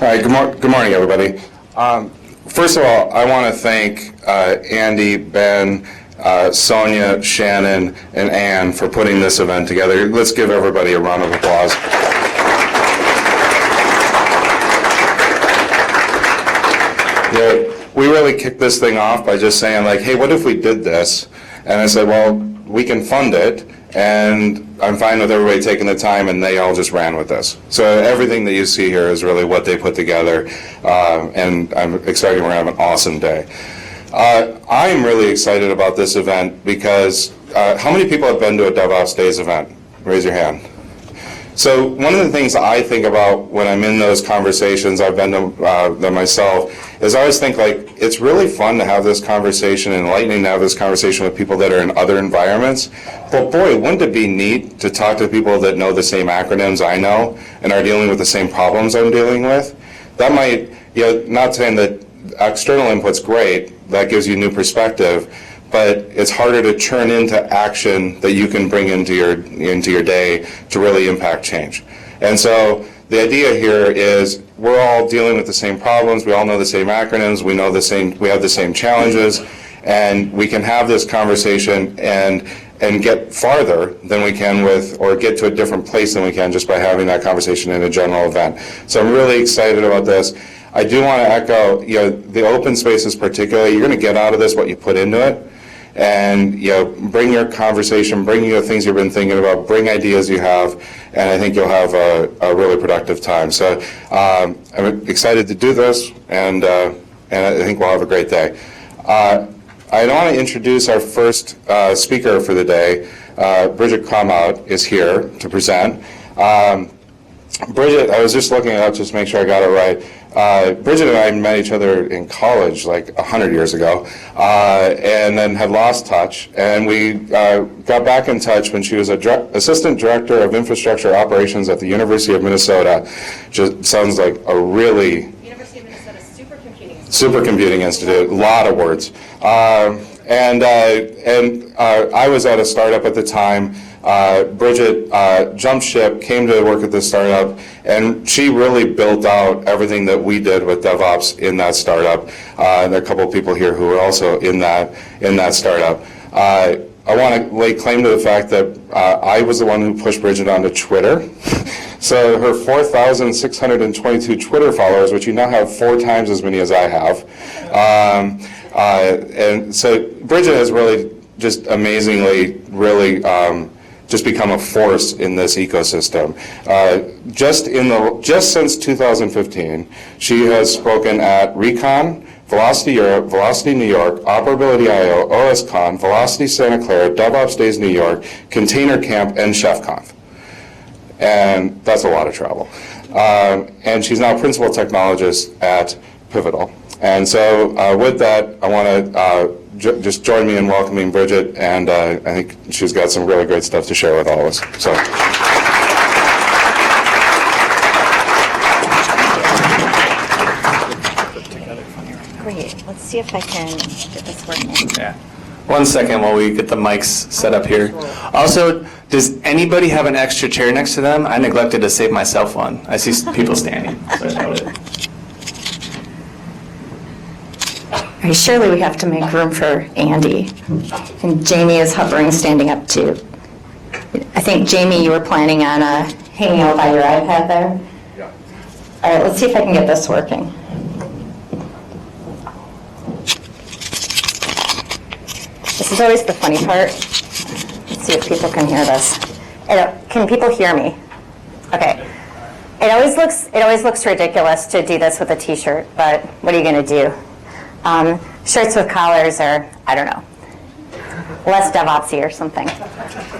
Hi, good morning, everybody. First of all, I want to thank Andy, Ben, Sonia, Shannon, and Ann for putting this event together. Let's give everybody a round of applause. Yeah, we really kicked this thing off by just saying, like, hey, what if we did this? And I said, well, we can fund it, and I'm fine with everybody taking the time, and they all just ran with this. So everything that you see here is really what they put together, and I'm excited. We're going to have an awesome day. I'm really excited about this event because how many people have been to a DevOps Days event? Raise your hand. So one of the things I think about when I'm in those conversations, I've been to them myself, is I always think, like, it's really fun to have this conversation, enlightening to have this conversation with people that are in other environments. But boy, wouldn't it be neat to talk to people that know the same acronyms I know and are dealing with the same problems I'm dealing with? That might, not saying that external input's great, that gives you new perspective, but it's harder to churn into action that you can bring into your day to really impact change. And so the idea here is we're all dealing with the same problems, we all know the same acronyms, we have the same challenges, and we can have this conversation and get farther than we can or get to a different place than we can just by having that conversation in a general event. So I'm really excited about this. I do want to echo, the open spaces particularly, you're going to get out of this what you put into it. And bring your conversation, bring your things you've been thinking about, bring ideas you have, and I think you'll have a really productive time. So I'm excited to do this, and I think we'll have a great day. I want to introduce our first speaker for the day. Bridget Kromout is here to present. Bridget, I was just looking it up just to make sure I got it right. Bridget and I met each other in college like 100 years ago, and then had lost touch, and we got back in touch when she was Assistant Director of Infrastructure Operations at the University of Minnesota. Just sounds like a really... University of Minnesota Supercomputing Institute, a lot of words. And I was at a startup at the time. Bridget jumped ship, came to work at this startup, and she really built out everything that we did with DevOps in that startup. There are a couple of people here who are also in that startup. I want to lay claim to the fact that I was the one who pushed Bridget onto Twitter. So her 4,622 Twitter followers, which you now have 4 times as many as I have. And so Bridget has really just amazingly really just become a force in this ecosystem. Just since 2015, she has spoken at Recon, Velocity Europe, Velocity New York, Operability IO, OSCon, Velocity Santa Clara, DevOps Days New York, Container Camp, and ChefConf. And that's a lot of travel. And she's now Principal Technologist at Pivotal. And so with that, I want to just join me in welcoming Bridget, and I think she's got some really great stuff to share with all of us. So. Great. Let's see if I can get this working. Yeah. 1 second while we get the mics set up here. Also, does anybody have an extra chair next to them? I neglected to save myself one. I see people standing. So I noted. All right, surely we have to make room for Andy. And Jamie is hovering, standing up too. I think, Jamie, you were planning on hanging out by your iPad there? Yeah. All right, let's see if I can get this working. This is always the funny part. Let's see if people can hear this. Can people hear me? Okay. It always looks ridiculous to do this with a T-shirt, but what are you going to do? Shirts with collars are, I don't know, less DevOpsy or something.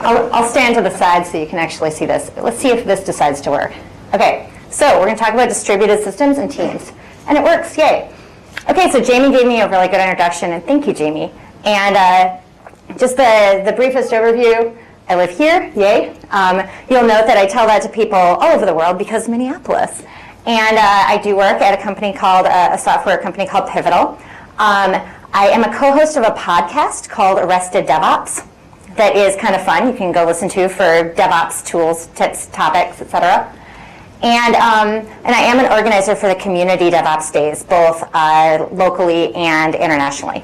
I'll stand to the side so you can actually see this. Let's see if this decides to work. Okay, so we're going to talk about distributed systems and teams. And it works, yay. Okay, so Jamie gave me a really good introduction, and thank you, Jamie. And just the briefest overview, I live here, yay. You'll note that I tell that to people all over the world because Minneapolis. And I do work at a software company called Pivotal. I am a co-host of a podcast called Arrested DevOps that is kind of fun. You can go listen to for DevOps tools, tips, topics, etc. And I am an organizer for the Community DevOps Days, both locally and internationally.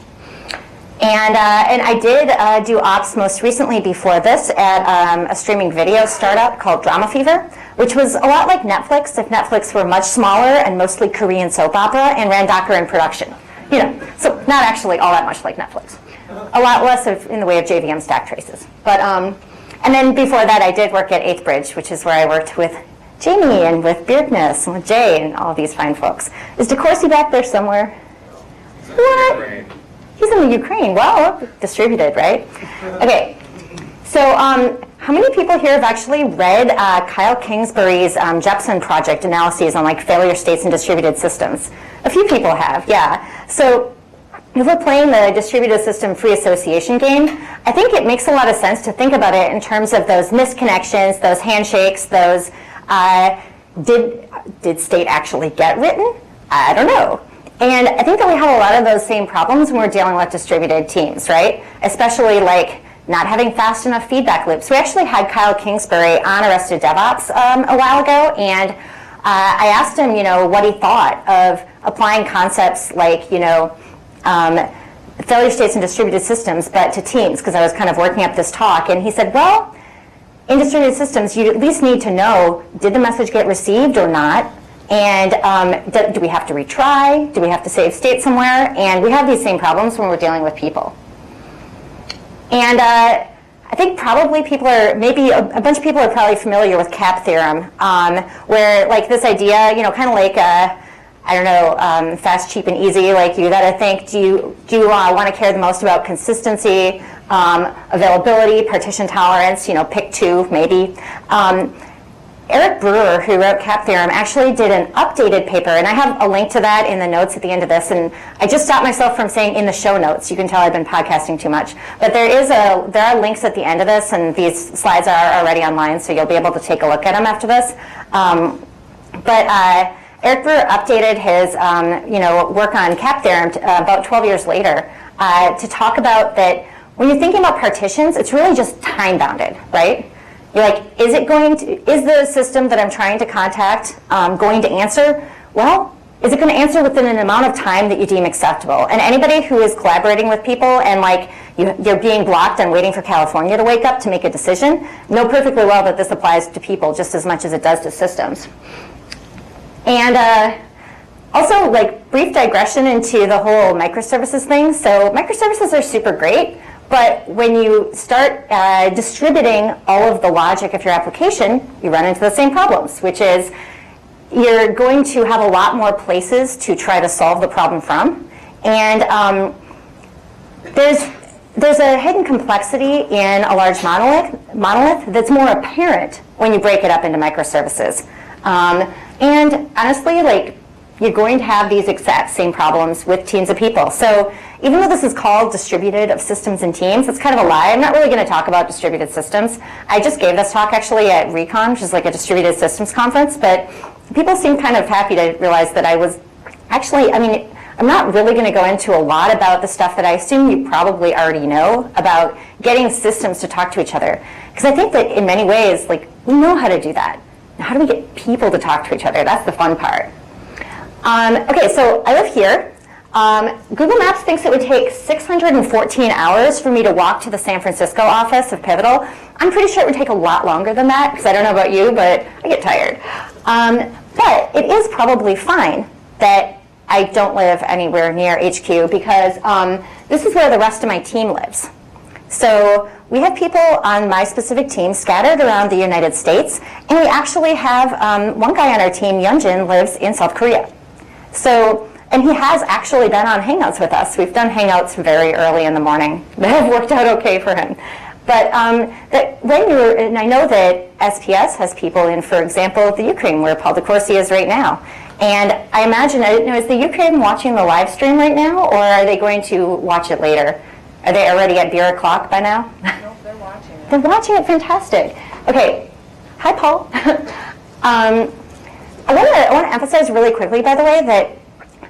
And I did do ops most recently before this at a streaming video startup called Drama Fever, which was a lot like Netflix if Netflix were much smaller and mostly Korean soap opera and ran Docker in production. You know, so not actually all that much like Netflix. A lot less in the way of JVM stack traces. But and then before that, I did work at 8th Bridge, which is where I worked with Jamie and with Beardness and with Jay and all these fine folks. Is DeCourcy back there somewhere? What? He's in the Ukraine. Well, distributed, right? Okay. So how many people here have actually read Kyle Kingsbury's Jepson project analyses on like failure states and distributed systems? A few people have, yeah. So if we're playing the distributed system free association game, I think it makes a lot of sense to think about it in terms of those misconnections, those handshakes, those did state actually get written? I don't know. And I think that we have a lot of those same problems when we're dealing with distributed teams, right? Especially like not having fast enough feedback loops. We actually had Kyle Kingsbury on Arrested DevOps a while ago, and I asked him, you know, what he thought of applying concepts like, you know, failure states and distributed systems, but to teams, because I was kind of working up this talk. And he said, well, in distributed systems, you at least need to know, did the message get received or not? And do we have to retry? Do we have to save state somewhere? And we have these same problems when we're dealing with people. And I think probably people are, maybe a bunch of people are probably familiar with CAP theorem, where like this idea, you know, kind of like, I don't know, fast, cheap, and easy, like you gotta think, do you want to care the most about consistency, availability, partition tolerance, you know, pick two, maybe. Eric Brewer, who wrote CAP theorem, actually did an updated paper, and I have a link to that in the notes at the end of this, and I just stopped myself from saying in the show notes. You can tell I've been podcasting too much. But there are links at the end of this, and these slides are already online, so you'll be able to take a look at them after this. Eric Brewer updated his work on CAP theorem about 12 years later to talk about that when you're thinking about partitions, it's really just time-bounded, right? You're like, is the system that I'm trying to contact going to answer? Well, is it going to answer within an amount of time that you deem acceptable? And anybody who is collaborating with people and like you're being blocked and waiting for California to wake up to make a decision, know perfectly well that this applies to people just as much as it does to systems. And also, like, brief digression into the whole microservices thing. So microservices are super great. But when you start distributing all of the logic of your application, you run into the same problems, which is you're going to have a lot more places to try to solve the problem from. And there's a hidden complexity in a large monolith that's more apparent when you break it up into microservices. And honestly, like, you're going to have these exact same problems with teams of people. So even though this is called distributed of systems and teams, it's kind of a lie. I'm not really going to talk about distributed systems. I just gave this talk actually at Recon, which is like a distributed systems conference, but people seem kind of happy to realize that I was actually, I mean, I'm not really going to go into a lot about the stuff that I assume you probably already know about getting systems to talk to each other. Because I think that in many ways, like, we know how to do that. Now, how do we get people to talk to each other? That's the fun part. Okay, so I live here. Google Maps thinks it would take 614 hours for me to walk to the San Francisco office of Pivotal. I'm pretty sure it would take a lot longer than that, because I don't know about you, but I get tired. But it is probably fine that I don't live anywhere near HQ, because this is where the rest of my team lives. So we have people on my specific team scattered around the United States, and we actually have one guy on our team, Yunjin, lives in South Korea. So, and he has actually been on Hangouts with us. We've done Hangouts very early in the morning. They have worked out okay for him. But and I know that SPS has people in, for example, the Ukraine, where Paul DeCourcy is right now. And I imagine, is the Ukraine watching the live stream right now, or are they going to watch it later? Are they already at beer o'clock by now? No, they're watching it. They're watching it, fantastic. Okay, hi Paul. I want to emphasize really quickly, by the way, that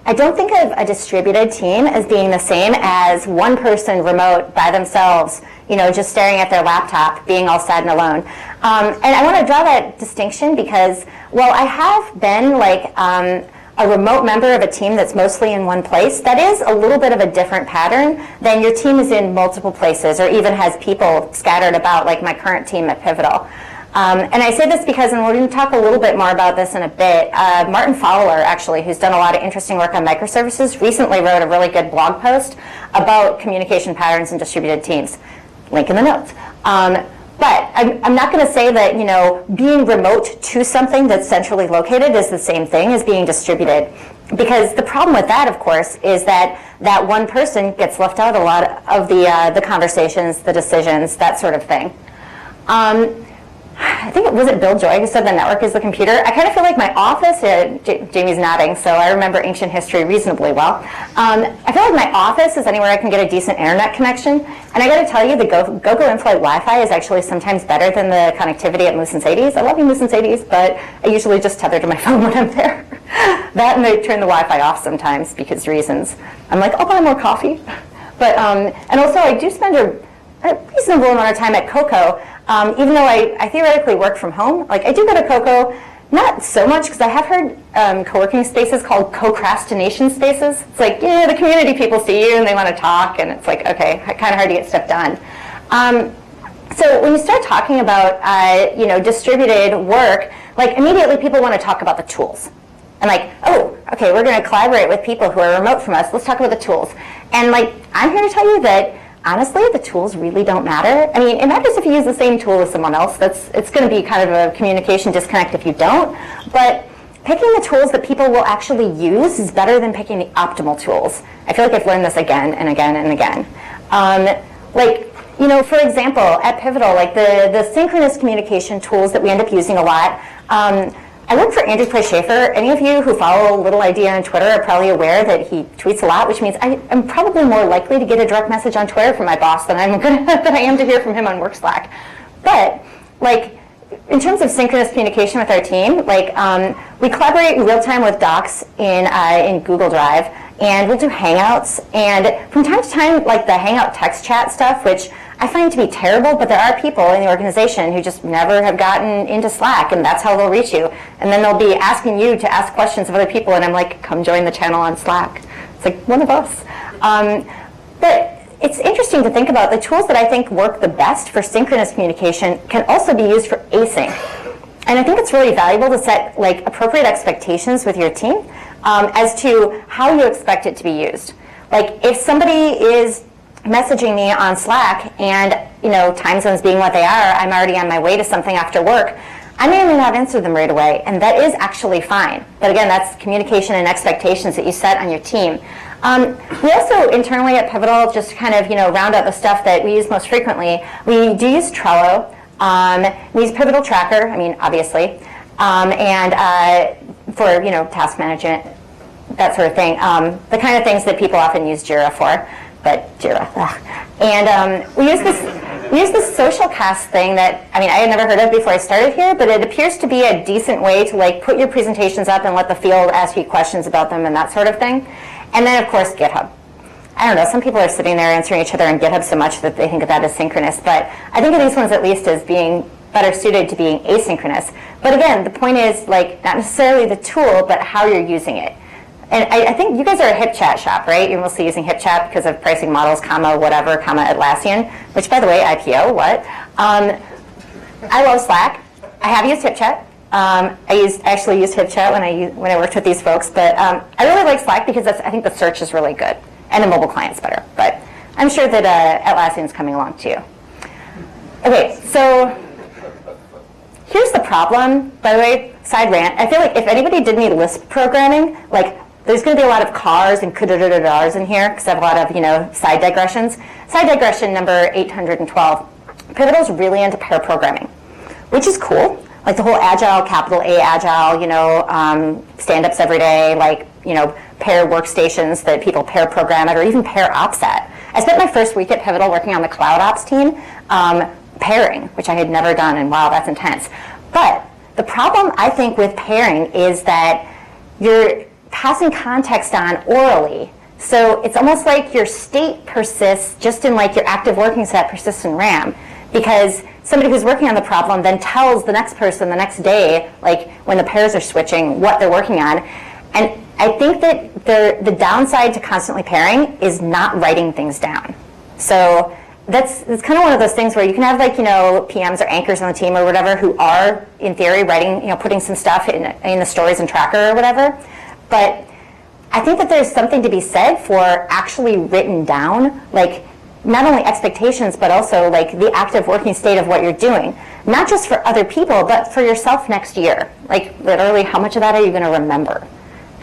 I don't think of a distributed team as being the same as one person remote by themselves, just staring at their laptop, being all sad and alone. And I want to draw that distinction because while I have been like a remote member of a team that's mostly in one place, that is a little bit of a different pattern than your team is in multiple places or even has people scattered about like my current team at Pivotal. And I say this because, and we're going to talk a little bit more about this in a bit, Martin Fowler, actually, who's done a lot of interesting work on microservices, recently wrote a really good blog post about communication patterns in distributed teams. Link in the notes. But I'm not going to say that, being remote to something that's centrally located is the same thing as being distributed. Because the problem with that, of course, is that that one person gets left out a lot of the conversations, the decisions, that sort of thing. I think was it Bill Joy who said the network is the computer. I kind of feel like my office, Jamie's nodding, so I remember ancient history reasonably well. I feel like my office is anywhere I can get a decent internet connection. And I got to tell you, the GoGo in-flight Wi-Fi is actually sometimes better than the connectivity at Moose and Sadie's. I love you, Moose and Sadie's, but I usually just tether to my phone when I'm there. That and they turn the Wi-Fi off sometimes because reasons. I'm like, I'll buy more coffee. But, and also I do spend a reasonable amount of time at Coco. Even though I theoretically work from home, like I do go to Coco, not so much because I have heard co-working spaces called co-crastination spaces. It's like, the community people see you and they want to talk, and it's like, okay, kind of hard to get stuff done. So when you start talking about, distributed work, like immediately people want to talk about the tools. And like, oh, okay, we're going to collaborate with people who are remote from us. Let's talk about the tools. And like, I'm here to tell you that honestly, the tools really don't matter. I mean, it matters if you use the same tool as someone else. It's going to be kind of a communication disconnect if you don't. But picking the tools that people will actually use is better than picking the optimal tools. I feel like I've learned this again and again and again. For example, at Pivotal, like the synchronous communication tools that we end up using a lot, I work for Andrew Clay Schaefer. Any of you who follow Little Idea on Twitter are probably aware that he tweets a lot, which means I'm probably more likely to get a direct message on Twitter from my boss than I am to hear from him on work Slack. But like, in terms of synchronous communication with our team, like we collaborate in real time with docs in Google Drive, and we'll do Hangouts. And from time to time, like the Hangout text chat stuff, which I find to be terrible, but there are people in the organization who just never have gotten into Slack, and that's how they'll reach you. And then they'll be asking you to ask questions of other people, and I'm like, come join the channel on Slack. It's like one of us. But it's interesting to think about the tools that I think work the best for synchronous communication can also be used for async. And I think it's really valuable to set like appropriate expectations with your team as to how you expect it to be used. Like if somebody is messaging me on Slack and time zones being what they are, I'm already on my way to something after work, I may or may not answer them right away, and that is actually fine. But again, that's communication and expectations that you set on your team. We also internally at Pivotal just kind of round out the stuff that we use most frequently. We do use Trello. We use Pivotal Tracker, obviously, and for task management, that sort of thing. The kind of things that people often use Jira for, but Jira. Ugh. And we use this social cast thing that I had never heard of before I started here, but it appears to be a decent way to like put your presentations up and let the field ask you questions about them and that sort of thing. And then, of course, GitHub. I don't know, some people are sitting there answering each other in GitHub so much that they think of that as synchronous, but I think of these ones at least as being better suited to being asynchronous. But again, the point is like not necessarily the tool, but how you're using it. And I think you guys are a HipChat shop, right? You're mostly using HipChat because of pricing models, whatever, Atlassian, which, by the way, IPO, what? I love Slack. I have used HipChat. I actually used HipChat when I worked with these folks, but I really like Slack because I think the search is really good, and the mobile client's better. But I'm sure that Atlassian's coming along too. Okay, so here's the problem. By the way, side rant. I feel like if anybody did any Lisp programming, like there's going to be a lot of cars and kudadadadars in here because I have a lot of side digressions. Side digression number 812. Pivotal's really into pair programming, which is cool. Like the whole agile, capital A agile, stand-ups every day, like, pair workstations that people pair program at or even pair ops at. I spent my first week at Pivotal working on the cloud ops team, pairing, which I had never done, and wow, that's intense. But the problem, I think, with pairing is that your passing context on orally. So it's almost like your state persists just in like your active working set persists in RAM, because somebody who's working on the problem then tells the next person the next day, like when the pairs are switching, what they're working on. And I think that the downside to constantly pairing is not writing things down. So that's kind of one of those things where you can have like, PMs or anchors on the team or whatever who are, in theory, writing, putting some stuff in the stories and tracker or whatever. But I think that there's something to be said for actually written down, like not only expectations, but also like the active working state of what you're doing. Not just for other people, but for yourself next year. Like literally, how much of that are you going to remember?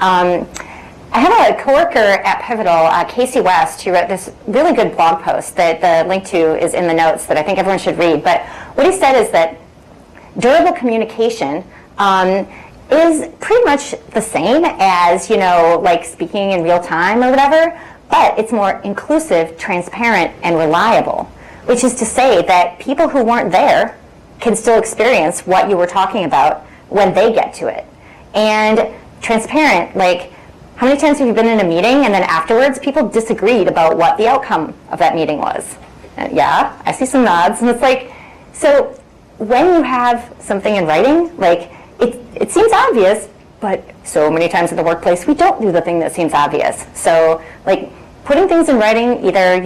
I have a coworker at Pivotal, Casey West, who wrote this really good blog post that the link to is in the notes that I think everyone should read. But what he said is that durable communication is pretty much the same as, like speaking in real time or whatever, but it's more inclusive, transparent, and reliable, which is to say that people who weren't there can still experience what you were talking about when they get to it. And transparent, like, how many times have you been in a meeting and then afterwards people disagreed about what the outcome of that meeting was? Yeah, I see some nods. And it's like, so when you have something in writing, like, it seems obvious, but so many times in the workplace we don't do the thing that seems obvious. So, like, putting things in writing either,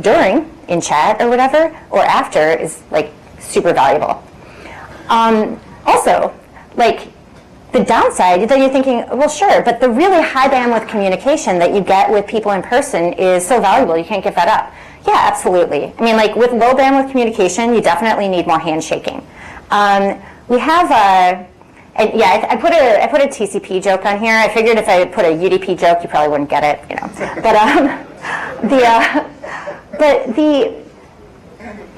during, in chat or whatever, or after is, like, super valuable. Also, like, the downside, then you're thinking, well, sure, but the really high bandwidth communication that you get with people in person is so valuable, you can't give that up. Yeah, absolutely. I mean, like, with low bandwidth communication, you definitely need more handshaking. We have I put a TCP joke on here. I figured if I put a UDP joke, you probably wouldn't get it, But the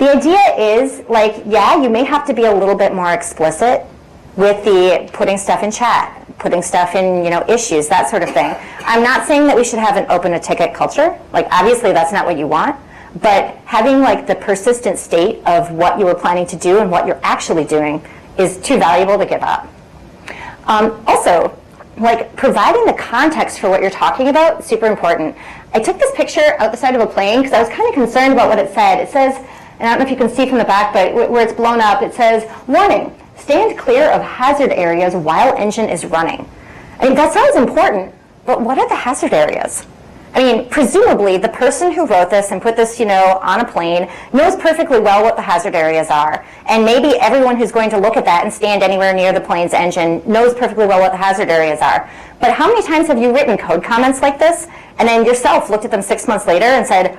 idea is, like, yeah, you may have to be a little bit more explicit with the putting stuff in chat, putting stuff in, issues, that sort of thing. I'm not saying that we should have an open a ticket culture. Like, obviously that's not what you want, but having like the persistent state of what you were planning to do and what you're actually doing is too valuable to give up. Also, like, providing the context for what you're talking about, super important. I took this picture out the side of a plane because I was kind of concerned about what it said. It says, and I don't know if you can see from the back, but where it's blown up, it says, warning, stand clear of hazard areas while engine is running. I mean, that sounds important, but what are the hazard areas? I mean, presumably the person who wrote this and put this, on a plane knows perfectly well what the hazard areas are. And maybe everyone who's going to look at that and stand anywhere near the plane's engine knows perfectly well what the hazard areas are. But how many times have you written code comments like this and then yourself looked at them 6 months later and said,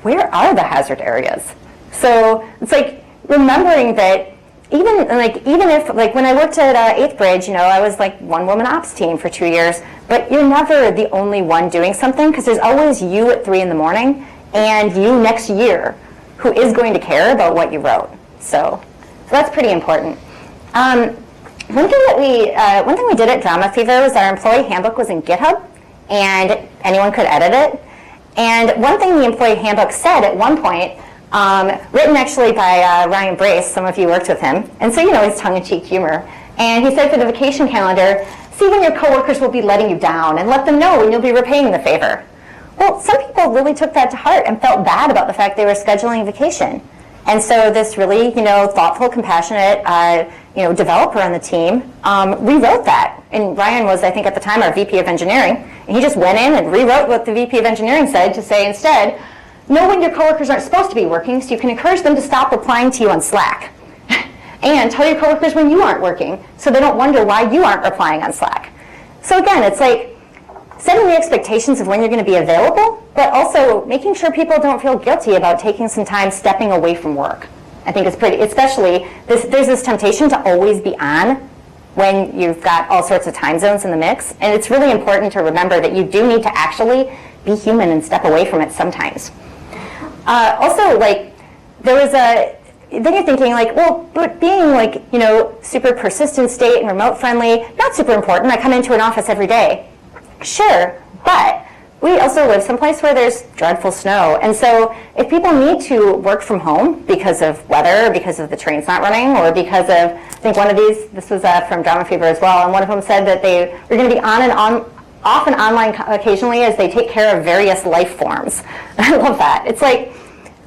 where are the hazard areas? So it's like remembering that even if, like, when I worked at 8th Bridge, I was like one-woman ops team for 2 years, but you're never the only one doing something because there's always you at 3 in the morning and you next year who is going to care about what you wrote. So that's pretty important. One thing we did at Drama Fever was our employee handbook was in GitHub and anyone could edit it. And one thing the employee handbook said at one point, written actually by Ryan Brace, some of you worked with him, and so his tongue-in-cheek humor. And he said for the vacation calendar, see when your coworkers will be letting you down and let them know when you'll be repaying the favor. Well, some people really took that to heart and felt bad about the fact they were scheduling a vacation. And so this really, thoughtful, compassionate, developer on the team rewrote that. And Ryan was, I think at the time, our VP of engineering, and he just went in and rewrote what the VP of engineering said to say instead, know when your coworkers aren't supposed to be working so you can encourage them to stop replying to you on Slack. And tell your coworkers when you aren't working so they don't wonder why you aren't replying on Slack. So again, it's like setting the expectations of when you're going to be available, but also making sure people don't feel guilty about taking some time stepping away from work. I think it's pretty, especially, there's this temptation to always be on when you've got all sorts of time zones in the mix. And it's really important to remember that you do need to actually be human and step away from it sometimes. Also, like, then you're thinking, like, well, but being, like, super persistent state and remote friendly, not super important. I come into an office every day. Sure, but we also live someplace where there's dreadful snow. And so if people need to work from home because of weather, or because of the trains not running, or because of, I think one of these, this was from Drama Fever as well, and one of them said that they were going to be off and online occasionally as they take care of various life forms. I love that. It's like,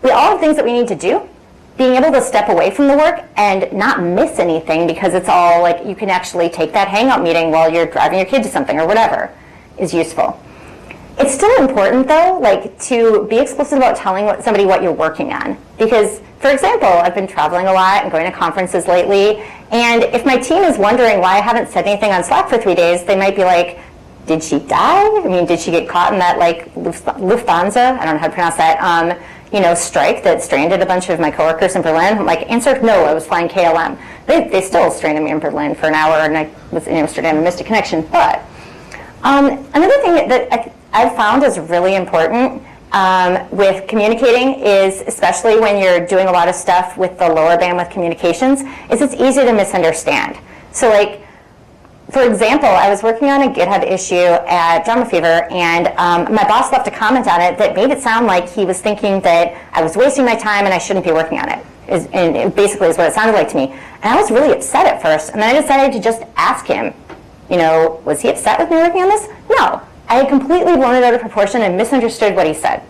we all have things that we need to do. Being able to step away from the work and not miss anything because it's all like you can actually take that hangout meeting while you're driving your kid to something or whatever is useful. It's still important though, like to be explicit about telling somebody what you're working on. Because, for example, I've been traveling a lot and going to conferences lately, and if my team is wondering why I haven't said anything on Slack for 3 days, they might be like, did she die? I mean, did she get caught in that like Lufthansa? I don't know how to pronounce that. Strike that stranded a bunch of my coworkers in Berlin. I'm like, answer, no, I was flying KLM. They still stranded me in Berlin for an hour, and I was in Amsterdam and missed a connection. But another thing that I've found is really important with communicating is, especially when you're doing a lot of stuff with the lower bandwidth communications, is it's easy to misunderstand. So like, for example, I was working on a GitHub issue at Drama Fever, and my boss left a comment on it that made it sound like he was thinking that I was wasting my time and I shouldn't be working on it. And it basically is what it sounded like to me. And I was really upset at first, and then I decided to just ask him, was he upset with me working on this? No. I had completely blown it out of proportion and misunderstood what he said.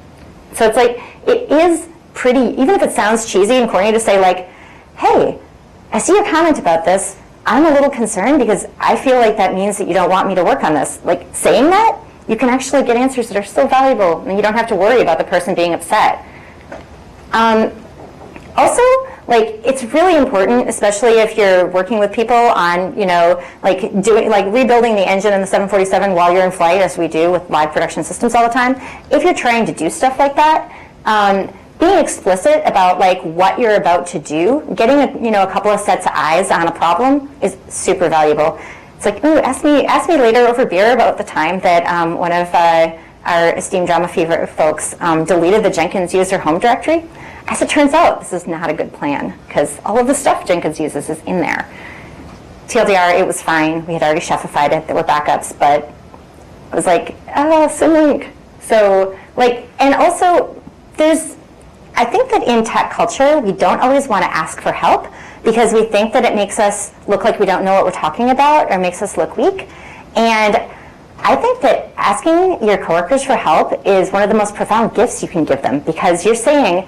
So it's like, it is pretty, even if it sounds cheesy and corny to say like, hey, I see your comment about this. I'm a little concerned because I feel like that means that you don't want me to work on this. Like, saying that, you can actually get answers that are so valuable, and you don't have to worry about the person being upset. Also, like, it's really important, especially if you're working with people on, rebuilding the engine in the 747 while you're in flight, as we do with live production systems all the time. If you're trying to do stuff like that, being explicit about like what you're about to do, getting a couple of sets of eyes on a problem is super valuable. It's like, ooh, ask me later over beer about the time that one of our esteemed Drama Fever folks deleted the Jenkins user home directory. As it turns out, this is not a good plan because all of the stuff Jenkins uses is in there. TLDR, it was fine. We had already chefified it. There were backups, but it was like, symlink. So like, and also I think that in tech culture, we don't always want to ask for help because we think that it makes us look like we don't know what we're talking about or makes us look weak. And I think that asking your coworkers for help is one of the most profound gifts you can give them because you're saying,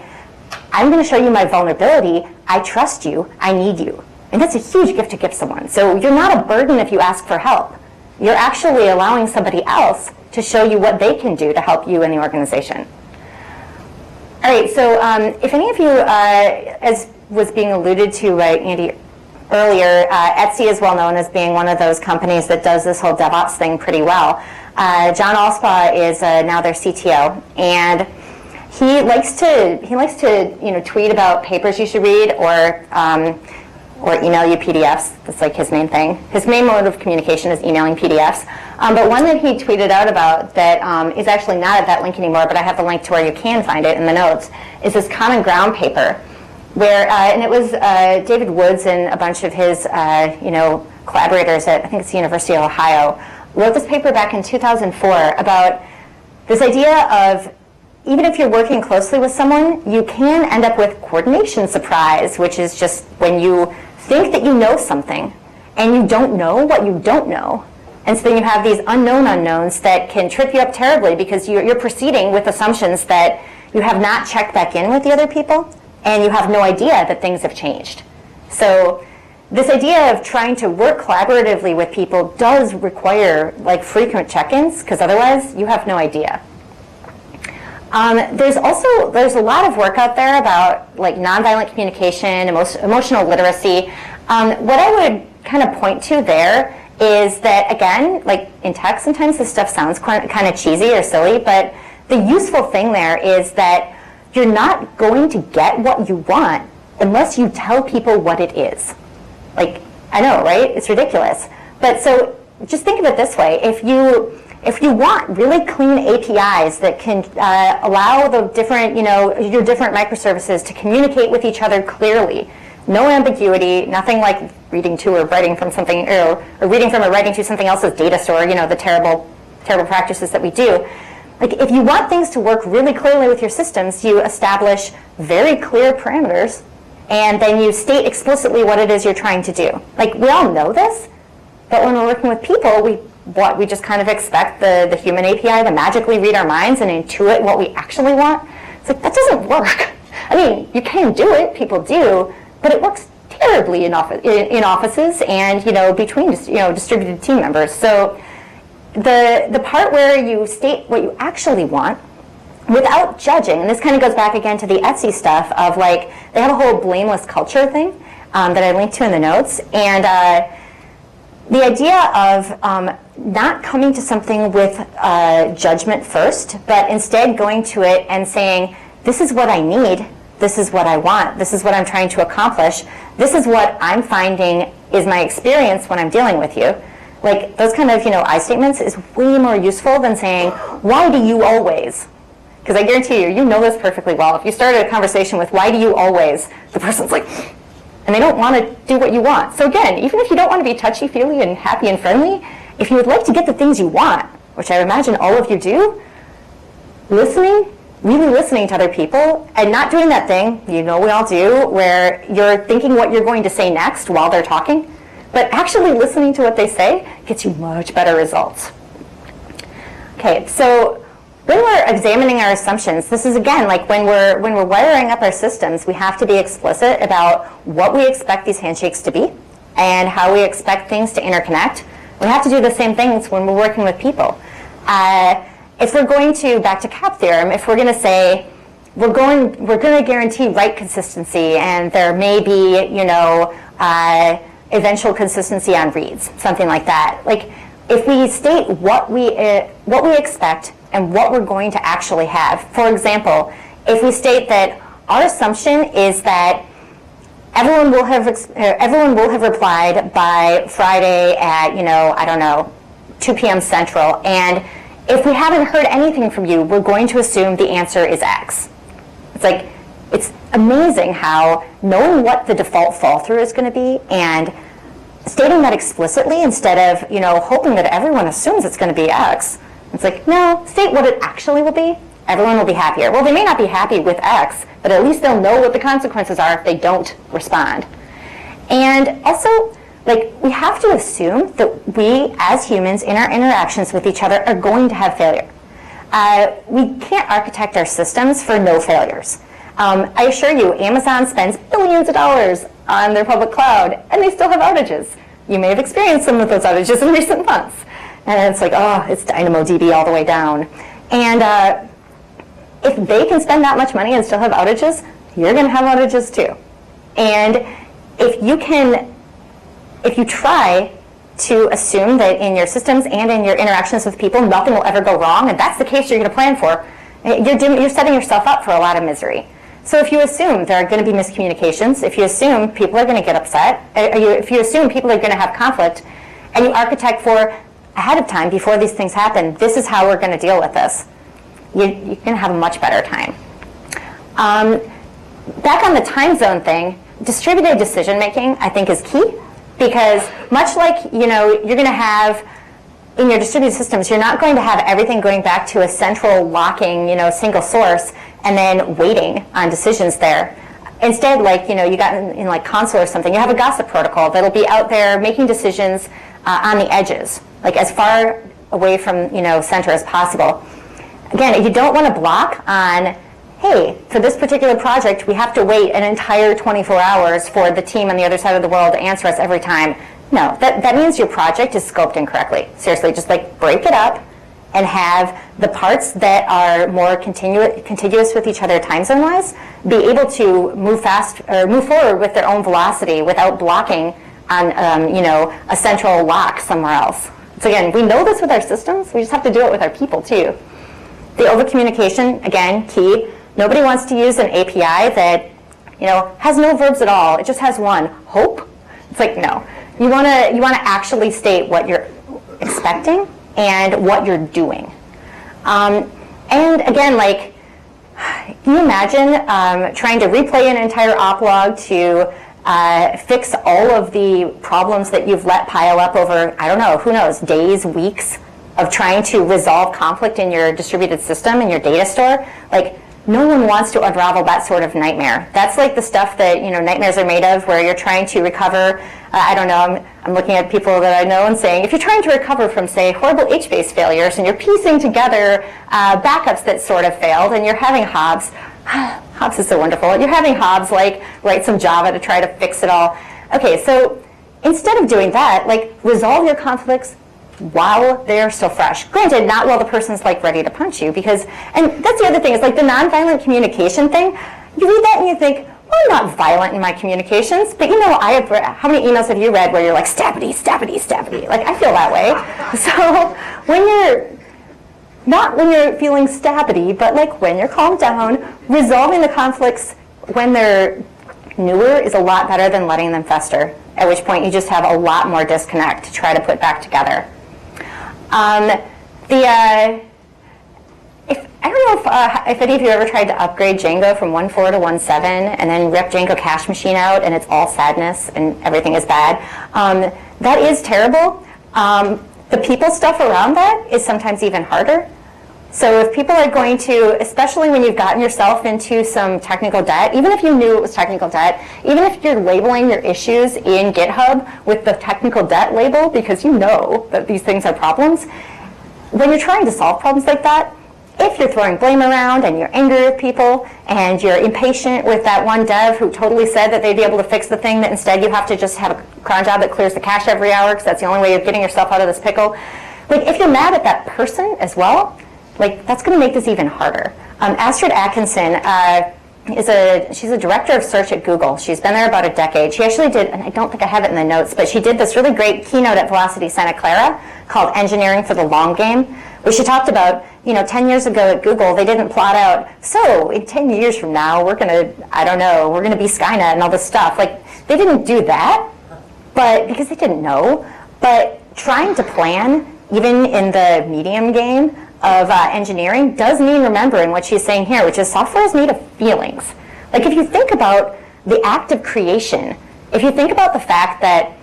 I'm going to show you my vulnerability. I trust you. I need you. And that's a huge gift to give someone. So you're not a burden if you ask for help. You're actually allowing somebody else to show you what they can do to help you in the organization. All right, so if any of you, as was being alluded to by Andy earlier, Etsy is well known as being one of those companies that does this whole DevOps thing pretty well. John Allspaw is now their CTO, and he likes to tweet about papers you should read or email you PDFs. That's like his main thing. His main mode of communication is emailing PDFs. But one that he tweeted out about that is actually not at that link anymore, but I have the link to where you can find it in the notes, is this Common Ground paper, where and it was David Woods and a bunch of his collaborators at, I think it's the University of Ohio, wrote this paper back in 2004 about this idea of even if you're working closely with someone, you can end up with coordination surprise, which is just when you think that you know something and you don't know what you don't know. And so then you have these unknown unknowns that can trip you up terribly because you're proceeding with assumptions that you have not checked back in with the other people and you have no idea that things have changed. So this idea of trying to work collaboratively with people does require like frequent check-ins because otherwise you have no idea. There's a lot of work out there about like nonviolent communication, emotional literacy. What I would kind of point to there is that, again, like in tech, sometimes this stuff sounds kind of cheesy or silly, but the useful thing there is that you're not going to get what you want unless you tell people what it is. Like, I know, right? It's ridiculous. But so just think of it this way. If you want really clean APIs that can allow the different, your different microservices to communicate with each other clearly, no ambiguity, nothing like reading to or writing from something, or reading from or writing to something else's data store, the terrible practices that we do. Like, if you want things to work really clearly with your systems, you establish very clear parameters, and then you state explicitly what it is you're trying to do. Like, we all know this, but when we're working with people, we just kind of expect the human API to magically read our minds and intuit what we actually want. It's like, that doesn't work. I mean, you can do it, people do, but it works terribly in offices and, between, distributed team members. So the part where you state what you actually want without judging, and this kind of goes back again to the Etsy stuff of, like, they have a whole blameless culture thing that I linked to in the notes, and the idea of not coming to something with judgment first, but instead going to it and saying, this is what I need, this is what I want, this is what I'm trying to accomplish, this is what I'm finding is my experience when I'm dealing with you. Like, those kind of, I statements is way more useful than saying, why do you always? Because I guarantee you know this perfectly well. If you started a conversation with, why do you always? The person's like, and they don't want to do what you want. So again, even if you don't want to be touchy-feely and happy and friendly, if you would like to get the things you want, which I imagine all of you do, really listening to other people, and not doing that thing, we all do, where you're thinking what you're going to say next while they're talking, but actually listening to what they say gets you much better results. Okay, so when we're examining our assumptions, this is, again, like when we're wiring up our systems, we have to be explicit about what we expect these handshakes to be and how we expect things to interconnect. We have to do the same things when we're working with people. If we're going to, back to CAP theorem, if we're going to say, we're going to guarantee right consistency, and there may be, eventual consistency on reads, something like that. Like, if we state what we expect and what we're going to actually have. For example, if we state that our assumption is that everyone will have replied by Friday at 2 p.m. Central, and if we haven't heard anything from you, we're going to assume the answer is X. It's like, it's amazing how knowing what the default fall through is going to be and stating that explicitly instead of hoping that everyone assumes it's going to be X. It's like, no, state what it actually will be. Everyone will be happier. Well, they may not be happy with X, but at least they'll know what the consequences are if they don't respond. And also, like, we have to assume that we, as humans, in our interactions with each other, are going to have failure. We can't architect our systems for no failures. I assure you, Amazon spends billions of dollars on their public cloud, and they still have outages. You may have experienced some of those outages in recent months. And it's like, oh, it's DynamoDB all the way down. And if they can spend that much money and still have outages, you're going to have outages too. And if you try to assume that in your systems and in your interactions with people, nothing will ever go wrong, and that's the case you're going to plan for, you're setting yourself up for a lot of misery. So if you assume there are going to be miscommunications, if you assume people are going to get upset, if you assume people are going to have conflict, and you architect for ahead of time, before these things happen, this is how we're going to deal with this, you're going to have a much better time. Back on the time zone thing, distributed decision making, I think, is key, because much like you're going to have in your distributed systems, you're not going to have everything going back to a central locking, single source, and then waiting on decisions there. Instead, like you got in like console or something, you have a gossip protocol that'll be out there making decisions on the edges, like as far away from center as possible. Again, if you don't want to block on, hey, for this particular project, we have to wait an entire 24 hours for the team on the other side of the world to answer us every time. No, that means your project is scoped incorrectly. Seriously, just like break it up and have the parts that are more contiguous with each other time zone-wise be able to move fast or move forward with their own velocity without blocking on a central lock somewhere else. So again, we know this with our systems. We just have to do it with our people too. The over-communication, again, key. Nobody wants to use an API that has no verbs at all. It just has one, hope. It's like, no. You want to actually state what you're expecting and what you're doing. And again, like, can you imagine trying to replay an entire op log to fix all of the problems that you've let pile up over, I don't know, who knows, days, weeks, of trying to resolve conflict in your distributed system, in your data store, like, no one wants to unravel that sort of nightmare. That's like the stuff that, nightmares are made of, where you're trying to recover. I don't know, I'm looking at people that I know and saying, if you're trying to recover from, say, horrible HBase failures, and you're piecing together backups that sort of failed, and you're having Hobbs, Hobbs is so wonderful, you're having Hobbs, like, write some Java to try to fix it all. Okay, so instead of doing that, like, resolve your conflicts while they're still fresh. Granted, not while the person's like ready to punch you, because, and that's the other thing, is like the nonviolent communication thing, you read that and you think, well, I'm not violent in my communications, but how many emails have you read where you're like, stabbity, stabbity, stabbity? Like, I feel that way. So when you're feeling stabbity, but like when you're calmed down, resolving the conflicts when they're newer is a lot better than letting them fester, at which point you just have a lot more disconnect to try to put back together. I don't know if any of you ever tried to upgrade Django from 1.4 to 1.7 and then rip Django cache machine out and it's all sadness and everything is bad. That is terrible. The people stuff around that is sometimes even harder. So if people are going to, especially when you've gotten yourself into some technical debt, even if you knew it was technical debt, even if you're labeling your issues in GitHub with the technical debt label because you know that these things are problems, when you're trying to solve problems like that, if you're throwing blame around and you're angry with people and you're impatient with that one dev who totally said that they'd be able to fix the thing, that instead you have to just have a cron job that clears the cache every hour because that's the only way you're getting yourself out of this pickle, like if you're mad at that person as well, like that's going to make this even harder. Astrid Atkinson she's a director of search at Google. She's been there about a decade. She actually did, and I don't think I have it in the notes, but she did this really great keynote at Velocity Santa Clara called Engineering for the Long Game, where she talked about, 10 years ago at Google, they didn't plot out, so in 10 years from now, we're going to be Skynet and all this stuff. Like, they didn't do that, but because they didn't know. But trying to plan, even in the medium game of engineering, does mean remembering what she's saying here, which is software is made of feelings. Like, if you think about the act of creation, if you think about the fact that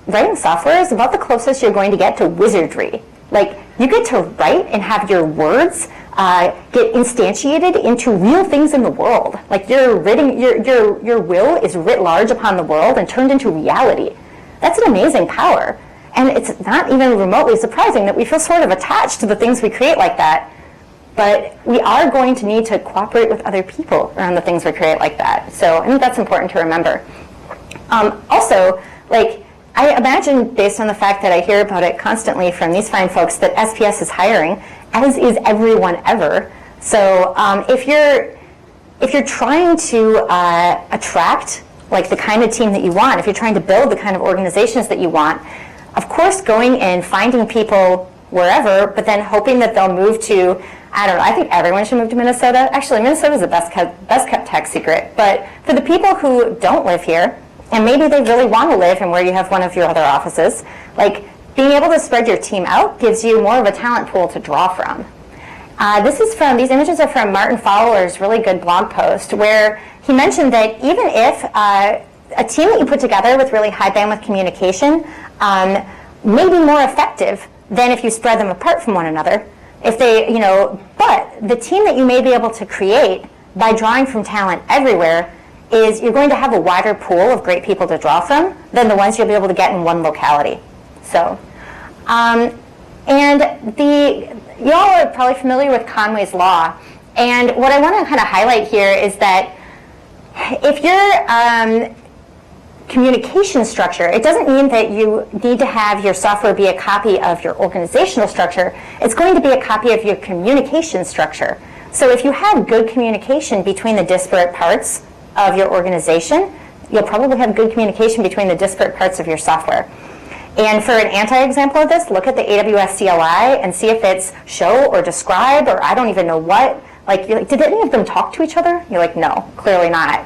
writing software is about the closest you're going to get to wizardry. Like, you get to write and have your words get instantiated into real things in the world. Like, your will is writ large upon the world and turned into reality. That's an amazing power. And it's not even remotely surprising that we feel sort of attached to the things we create like that. But we are going to need to cooperate with other people around the things we create like that. So I think that's important to remember. Also, like, I imagine, based on the fact that I hear about it constantly from these fine folks, that SPS is hiring, as is everyone ever. So if you're trying to attract like the kind of team that you want, if you're trying to build the kind of organizations that you want, of course going and finding people wherever, but then hoping that they'll move to, I don't know, I think everyone should move to Minnesota. Actually, Minnesota is the best kept tech secret. But for the people who don't live here, and maybe they really want to live in where you have one of your other offices, like being able to spread your team out gives you more of a talent pool to draw from. These images are from Martin Fowler's really good blog post, where he mentioned that even if a team that you put together with really high bandwidth communication may be more effective than if you spread them apart from one another. If they, but the team that you may be able to create by drawing from talent everywhere is you're going to have a wider pool of great people to draw from than the ones you'll be able to get in one locality. So, y'all are probably familiar with Conway's Law. And what I want to kind of highlight here is that if your communication structure, it doesn't mean that you need to have your software be a copy of your organizational structure. It's going to be a copy of your communication structure. So if you have good communication between the disparate parts of your organization, you'll probably have good communication between the disparate parts of your software. And for an anti-example of this, look at the AWS CLI and see if it's show or describe or I don't even know what. Like, you're like, did any of them talk to each other? You're like, no, clearly not.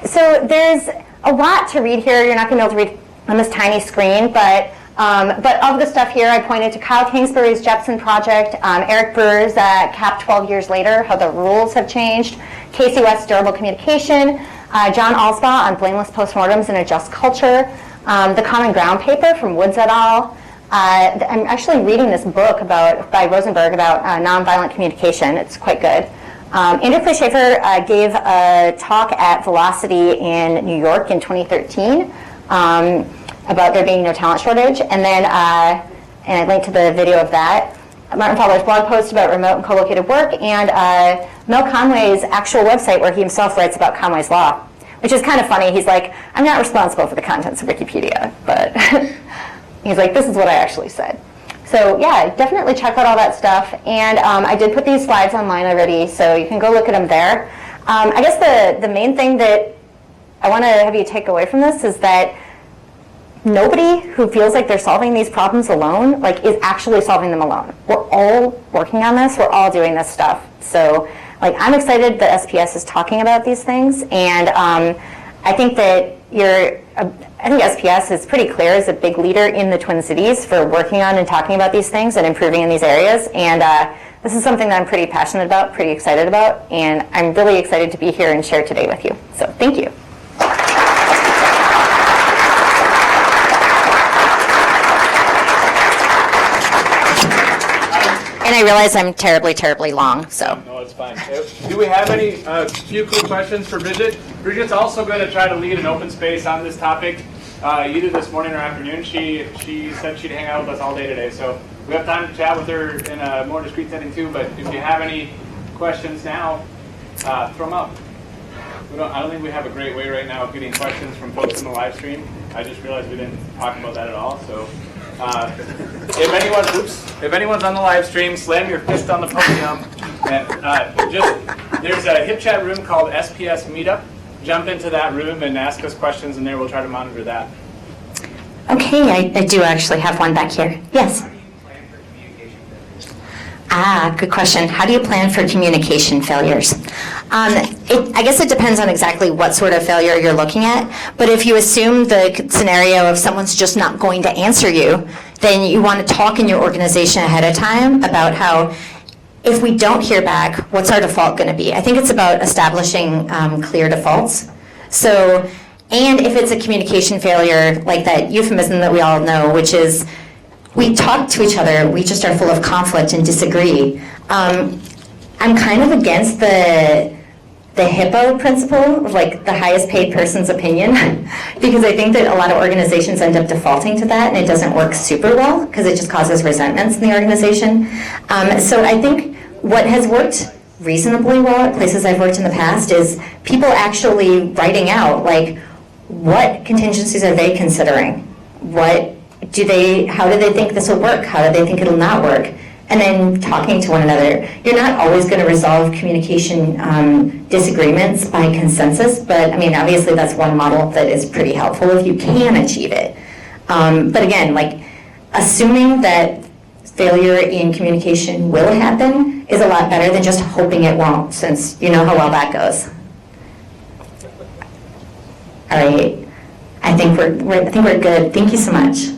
So there's a lot to read here. You're not going to be able to read on this tiny screen, but of the stuff here, I pointed to Kyle Kingsbury's Jepson project, Eric Brewer's CAP 12 years later, how the rules have changed, Casey West's durable communication, John Alsbaugh on blameless postmortems in a just culture, the Common Ground paper from Woods et al., I'm actually reading this book by Rosenberg about nonviolent communication. It's quite good. Andrew Clay Schaefer gave a talk at Velocity in New York in 2013 about there being no talent shortage, and then and I linked to the video of that. Martin Fowler's blog post about remote and co-located work, and Mel Conway's actual website where he himself writes about Conway's Law, which is kind of funny. He's like, I'm not responsible for the contents of Wikipedia, but he's like, this is what I actually said. So yeah, definitely check out all that stuff. And I did put these slides online already, so you can go look at them there. I guess the main thing that I want to have you take away from this is that nobody who feels like they're solving these problems alone, like, is actually solving them alone. We're all working on this. We're all doing this stuff. So, like, I'm excited that SPS is talking about these things, and I think that I think SPS is pretty clear as a big leader in the Twin Cities for working on and talking about these things and improving in these areas. And this is something that I'm pretty passionate about, pretty excited about, and I'm really excited to be here and share today with you. So, thank you. And I realize I'm terribly, terribly long, so. No, it's fine. Do we have any few quick questions for Bridget? Bridget's also going to try to lead an open space on this topic either this morning or afternoon. She said she'd hang out with us all day today, so we have time to chat with her in a more discreet setting too, but if you have any questions now, throw them up. I don't think we have a great way right now of getting questions from folks in the live stream. I just realized we didn't talk about that at all, so. If anyone's on the live stream, slam your fist on the podium. And there's a hip chat room called SPS Meetup. Jump into that room and ask us questions in there. We'll try to monitor that. Okay, I do actually have one back here. Yes? Good question. How do you plan for communication failures? I guess it depends on exactly what sort of failure you're looking at, but if you assume the scenario of someone's just not going to answer you, then you want to talk in your organization ahead of time about how, if we don't hear back, what's our default going to be? I think it's about establishing clear defaults. So, and if it's a communication failure, like that euphemism that we all know, which is, we talk to each other, we just are full of conflict and disagree. I'm kind of against the HIPPO principle of, like, the highest paid person's opinion, because I think that a lot of organizations end up defaulting to that, and it doesn't work super well because it just causes resentments in the organization. So I think what has worked reasonably well at places I've worked in the past is people actually writing out, like, what contingencies are they considering? How do they think this will work? How do they think it'll not work? And then talking to one another. You're not always going to resolve communication disagreements by consensus, but I mean, obviously that's one model that is pretty helpful if you can achieve it. But again, like, assuming that failure in communication will happen is a lot better than just hoping it won't, since you know how well that goes. All right. I think we're good. Thank you so much.